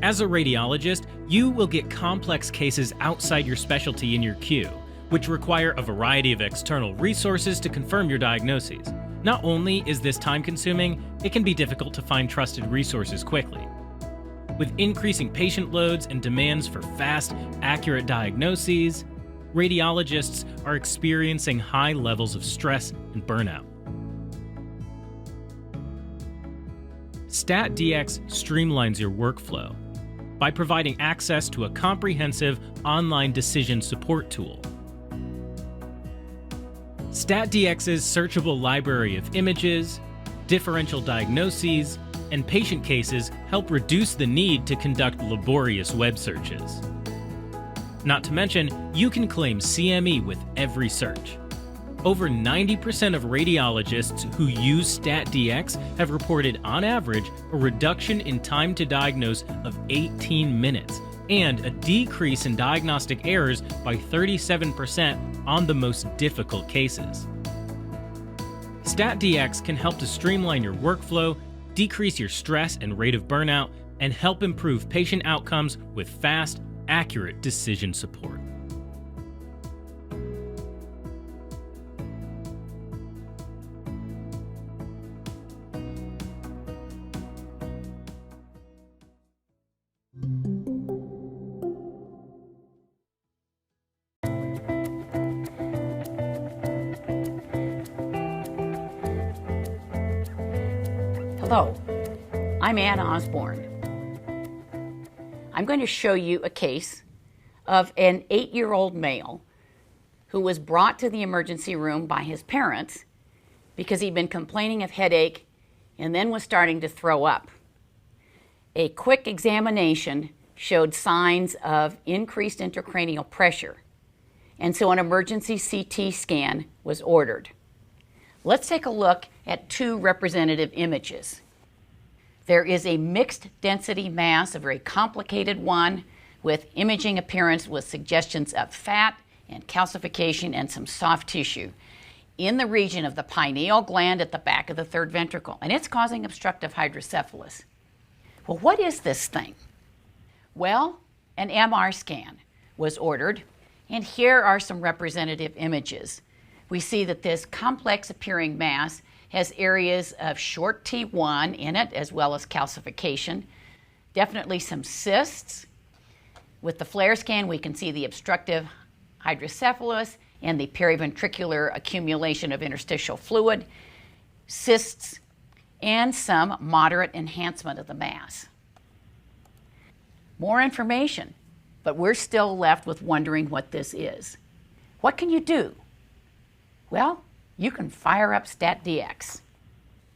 As a radiologist, you will get complex cases outside your specialty in your queue, which require a variety of external resources to confirm your diagnoses. Not only is this time-consuming, it can be difficult to find trusted resources quickly. With increasing patient loads and demands for fast, accurate diagnoses, radiologists are experiencing high levels of stress and burnout. STATdx streamlines your workflow by providing access to a comprehensive online decision support tool. STATdx's searchable library of images, differential diagnoses, and patient cases help reduce the need to conduct laborious web searches. Not to mention, you can claim CME with every search. Over 90% of radiologists who use STATdx have reported, on average, a reduction in time to diagnose of 18 minutes and a decrease in diagnostic errors by 37% on the most difficult cases. STATdx can help to streamline your workflow, decrease your stress and rate of burnout, and help improve patient outcomes with fast, accurate decision support. Hello, I'm Ann Osborne. I'm going to show you a case of an 8-year-old male who was brought to the emergency room by his parents because he'd been complaining of headache and then was starting to throw up. A quick examination showed signs of increased intracranial pressure, and so an emergency CT scan was ordered. Let's take a look at 2 representative images. There is a mixed density mass, a very complicated one, with imaging appearance with suggestions of fat and calcification and some soft tissue in the region of the pineal gland at the back of the third ventricle, and it's causing obstructive hydrocephalus. Well, what is this thing? Well, an MR scan was ordered, and here are some representative images. We see that this complex appearing mass has areas of short T1 in it, as well as calcification. Definitely some cysts. With the FLAIR scan, we can see the obstructive hydrocephalus and the periventricular accumulation of interstitial fluid, cysts, and some moderate enhancement of the mass. More information, but we're still left with wondering what this is. What can you do? Well, you can fire up STATdx.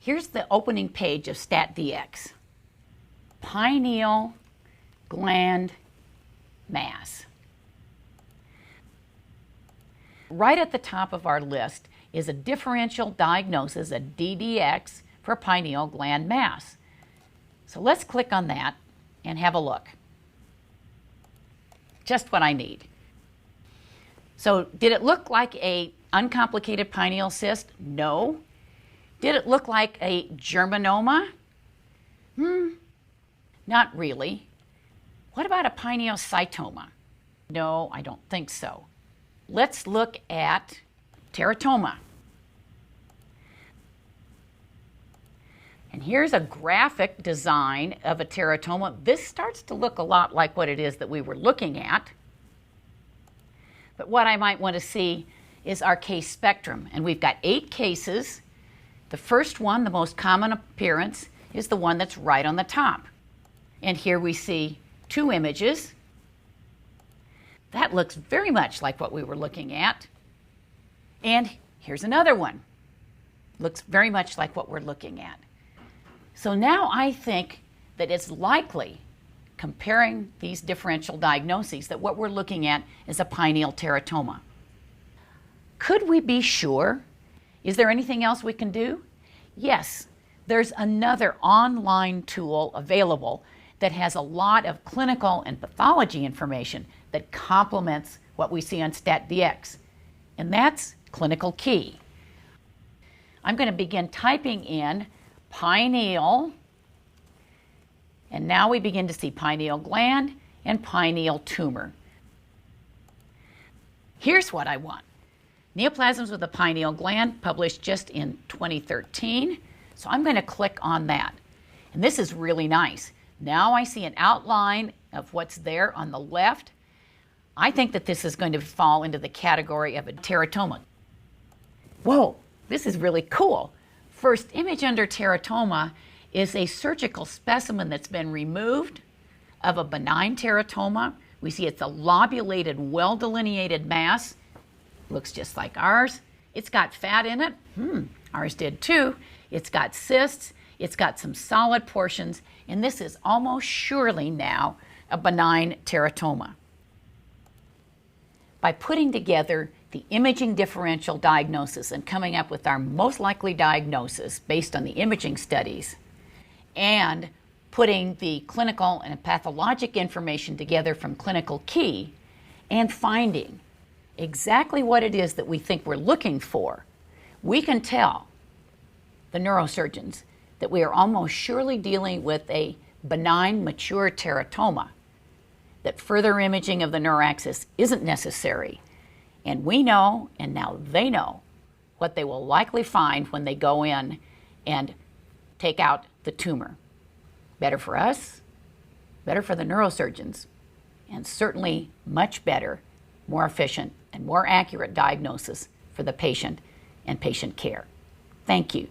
Here's the opening page of STATdx. Pineal gland mass. Right at the top of our list is a differential diagnosis, a DDX, for pineal gland mass. So let's click on that and have a look. Just what I need. So did it look like a uncomplicated pineal cyst? No. Did it look like a germinoma? Not really. What about a pineocytoma? No, I don't think so. Let's look at teratoma. And here's a graphic design of a teratoma. This starts to look a lot like what it is that we were looking at. But what I might want to see is our case spectrum. And we've got 8 cases. The first one, the most common appearance, is the one that's right on the top. And here we see 2 images. That looks very much like what we were looking at. And here's another one. Looks very much like what we're looking at. So now I think that it's likely, comparing these differential diagnoses, that what we're looking at is a pineal teratoma. Could we be sure? Is there anything else we can do? Yes, there's another online tool available that has a lot of clinical and pathology information that complements what we see on STATdx, and that's Clinical Key. I'm going to begin typing in pineal And now we begin to see pineal gland and pineal tumor. Here's what I want. Neoplasms of the pineal gland, published just in 2013. So I'm going to click on that. And this is really nice. Now I see an outline of what's there on the left. I think that this is going to fall into the category of a teratoma. Whoa, this is really cool. First image under teratoma is a surgical specimen that's been removed of a benign teratoma. We see it's a lobulated, well-delineated mass. Looks just like ours. It's got fat in it. Ours did too. It's got cysts. It's got some solid portions. And this is almost surely now a benign teratoma. By putting together the imaging differential diagnosis and coming up with our most likely diagnosis based on the imaging studies, and putting the clinical and pathologic information together from Clinical Key, and finding exactly what it is that we think we're looking for, we can tell the neurosurgeons that we are almost surely dealing with a benign mature teratoma, that further imaging of the neuraxis isn't necessary. And we know, and now they know, what they will likely find when they go in and take out the tumor. Better for us, better for the neurosurgeons, and certainly much better, more efficient, and more accurate diagnosis for the patient and patient care. Thank you.